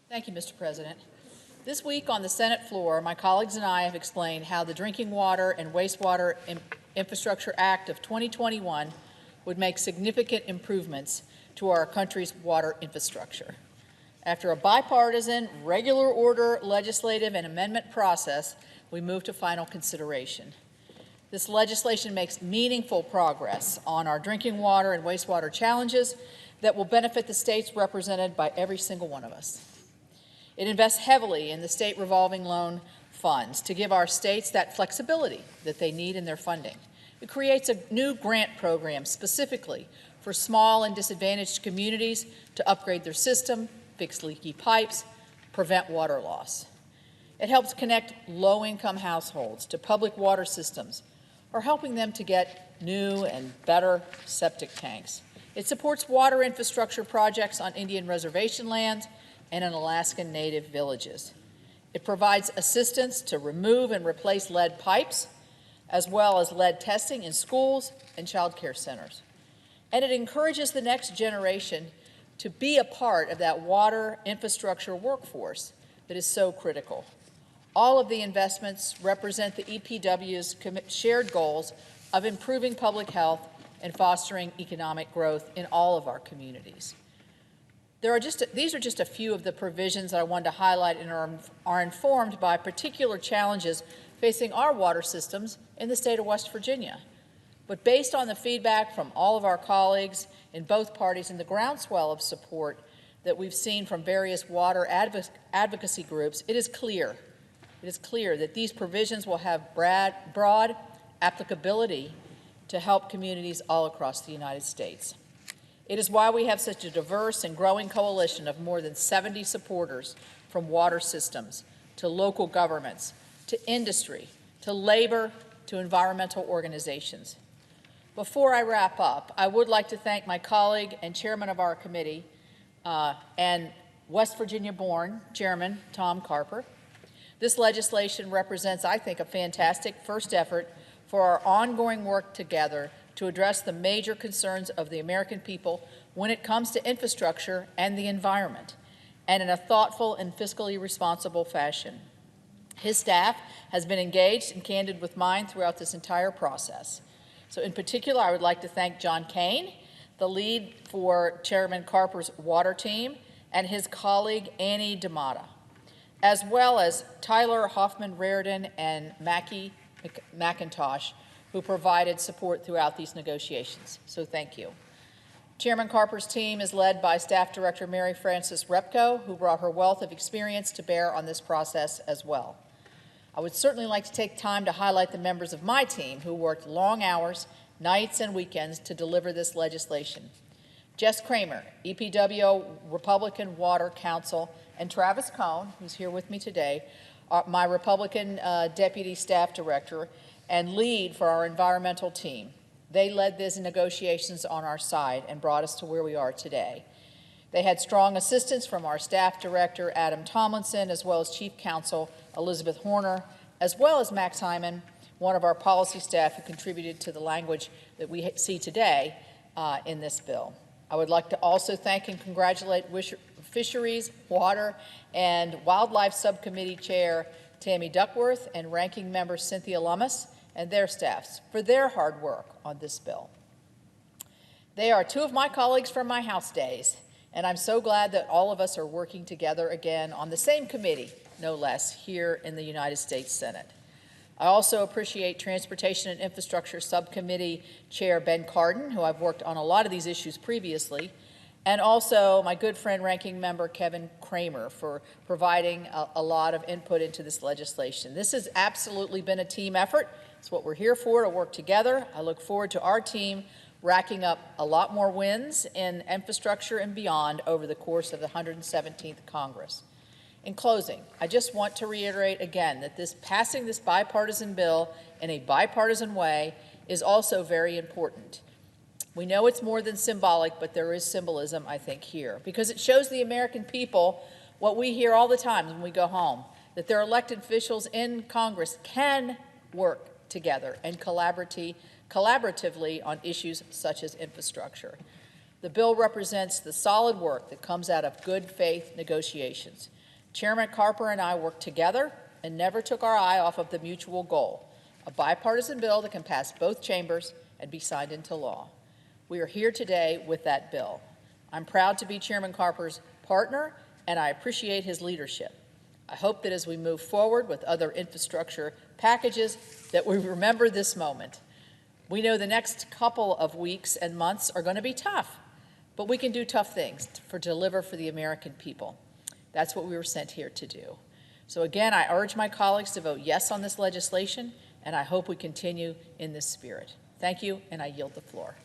Thank you, Mr. President. This week on the Senate floor, my colleagues and I have explained how the Drinking Water and Wastewater Infrastructure Act of 2021 would make significant improvements to our country's water infrastructure. After a bipartisan, regular order legislative and amendment process, we moved to final consideration. This legislation makes meaningful progress on our drinking water and wastewater challenges that will benefit the states represented by every single one of us. It invests heavily in the state revolving loan funds to give our states that flexibility that they need in their funding. It creates a new grant program specifically for small and disadvantaged communities to upgrade their system, fix leaky pipes, prevent water loss. It helps connect low-income households to public water systems or helping them to get new and better septic tanks. It supports water infrastructure projects on Indian reservation lands and in Alaskan Native villages. It provides assistance to remove and replace lead pipes, as well as lead testing in schools and child care centers. And it encourages the next generation to be a part of that water infrastructure workforce that is so critical. All of the investments represent the EPW's shared goals of improving public health and fostering economic growth in all of our communities. These are just a few of the provisions that I wanted to highlight and are informed by particular challenges facing our water systems in the state of West Virginia. But based on the feedback from all of our colleagues in both parties and the groundswell of support that we've seen from various water advocacy groups, it is clear that these provisions will have broad applicability to help communities all across the United States. It is why we have such a diverse and growing coalition of more than 70 supporters, from water systems to local governments to industry to labor to environmental organizations. Before I wrap up, I would like to thank my colleague and chairman of our committee and West Virginia-born Chairman Tom Carper. This legislation represents, I think, a fantastic first effort for our ongoing work together to address the major concerns of the American people when it comes to infrastructure and the environment, and in a thoughtful and fiscally responsible fashion. His staff has been engaged and candid with mine throughout this entire process. So in particular, I would like to thank John Kane, the lead for Chairman Carper's water team, and his colleague Annie D'Amata, as well as Tyler Hoffman-Raridan and Mackie McIntosh, who provided support throughout these negotiations. So thank you. Chairman Carper's team is led by Staff Director Mary Frances Repko, who brought her wealth of experience to bear on this process as well. I would certainly like to take time to highlight the members of my team who worked long hours, nights and weekends to deliver this legislation. Jess Kramer, EPW Republican Water Counsel, and Travis Cohn, who's here with me today, my Republican Deputy Staff Director, and lead for our environmental team. They led these negotiations on our side and brought us to where we are today. They had strong assistance from our staff director, Adam Tomlinson, as well as Chief Counsel Elizabeth Horner, as well as Max Hyman, one of our policy staff who contributed to the language that we see today in this bill. I would like to also thank and congratulate Fisheries, Water, and Wildlife Subcommittee Chair Tammy Duckworth and Ranking Member Cynthia Lummis and their staffs for their hard work on this bill. They are two of my colleagues from my House days, and I'm so glad that all of us are working together again on the same committee, no less, here in the United States Senate. I also appreciate Transportation and Infrastructure Subcommittee Chair Ben Cardin, who I've worked on a lot of these issues previously, and also my good friend Ranking Member Kevin Kramer for providing a lot of input into this legislation. This has absolutely been a team effort. It's what we're here for, to work together. I look forward to our team racking up a lot more wins in infrastructure and beyond over the course of the 117th Congress. In closing, I just want to reiterate again that passing this bipartisan bill in a bipartisan way is also very important. We know it's more than symbolic, but there is symbolism, I think, here, because it shows the American people what we hear all the time when we go home, that their elected officials in Congress can work together and collaboratively on issues such as infrastructure. The bill represents the solid work that comes out of good faith negotiations. Chairman Carper and I worked together and never took our eye off of the mutual goal, a bipartisan bill that can pass both chambers and be signed into law. We are here today with that bill. I'm proud to be Chairman Carper's partner, and I appreciate his leadership. I hope that as we move forward with other infrastructure packages, that we remember this moment. We know the next couple of weeks and months are going to be tough, but we can do tough things to deliver for the American people. That's what we were sent here to do. So again, I urge my colleagues to vote yes on this legislation, and I hope we continue in this spirit. Thank you, and I yield the floor.